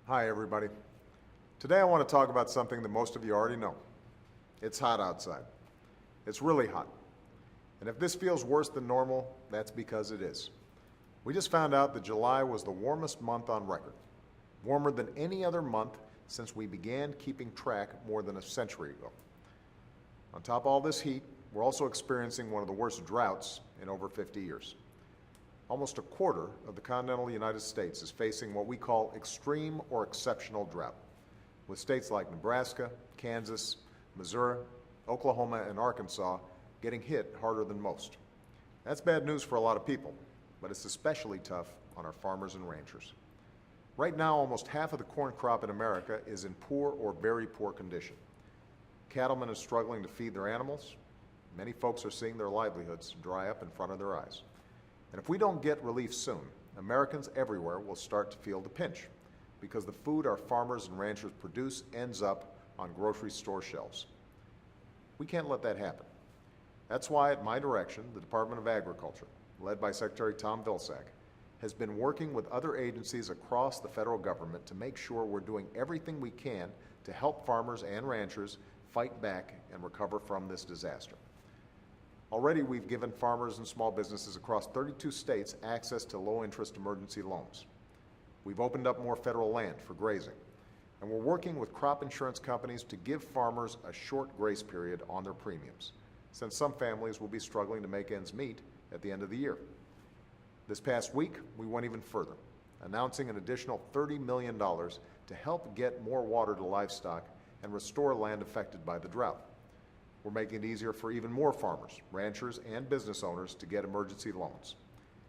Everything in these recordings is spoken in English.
Hi, everybody. Today I want to talk about something that most of you already know. It's hot outside. It's really hot. And if this feels worse than normal, that's because it is. We just found out that July was the warmest month on record, warmer than any other month since we began keeping track more than a century ago. On top of all this heat, we're also experiencing one of the worst droughts in over 50 years. Almost a quarter of the continental United States is facing what we call extreme or exceptional drought, with states like Nebraska, Kansas, Missouri, Oklahoma, and Arkansas getting hit harder than most. That's bad news for a lot of people, but it's especially tough on our farmers and ranchers. Right now, almost half of the corn crop in America is in poor or very poor condition. Cattlemen are struggling to feed their animals. Many folks are seeing their livelihoods dry up in front of their eyes. And if we don't get relief soon, Americans everywhere will start to feel the pinch because the food our farmers and ranchers produce ends up on grocery store shelves. We can't let that happen. That's why, at my direction, the Department of Agriculture, led by Secretary Tom Vilsack, has been working with other agencies across the federal government to make sure we're doing everything we can to help farmers and ranchers fight back and recover from this disaster. Already, we've given farmers and small businesses across 32 states access to low-interest emergency loans. We've opened up more federal land for grazing, and we're working with crop insurance companies to give farmers a short grace period on their premiums, since some families will be struggling to make ends meet at the end of the year. This past week, we went even further, announcing an additional $30 million to help get more water to livestock and restore land affected by the drought. We're making it easier for even more farmers, ranchers, and business owners to get emergency loans.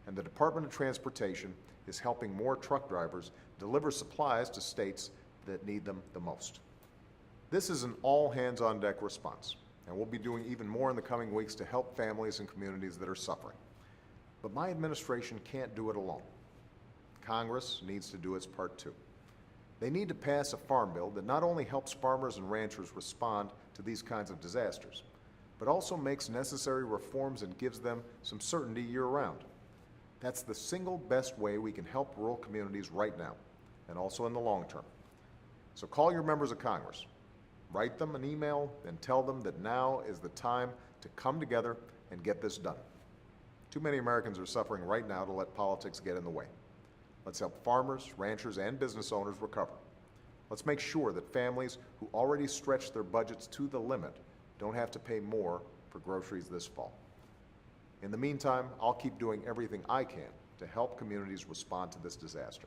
And the Department of Transportation is helping more truck drivers deliver supplies to states that need them the most. This is an all-hands-on-deck response, and we'll be doing even more in the coming weeks to help families and communities that are suffering. But my administration can't do it alone. Congress needs to do its part too. They need to pass a farm bill that not only helps farmers and ranchers respond to these kinds of disasters, but also makes necessary reforms and gives them some certainty year-round. That's the single best way we can help rural communities right now, and also in the long term. So call your members of Congress, write them an email, and tell them that now is the time to come together and get this done. Too many Americans are suffering right now to let politics get in the way. Let's help farmers, ranchers, and business owners recover. Let's make sure that families who already stretched their budgets to the limit don't have to pay more for groceries this fall. In the meantime, I'll keep doing everything I can to help communities respond to this disaster.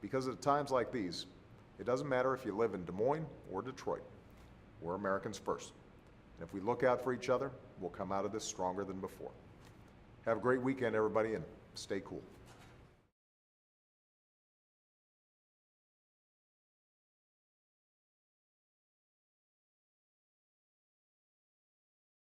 Because at times like these, it doesn't matter if you live in Des Moines or Detroit. We're Americans first. And if we look out for each other, we'll come out of this stronger than before. Have a great weekend, everybody, and stay cool.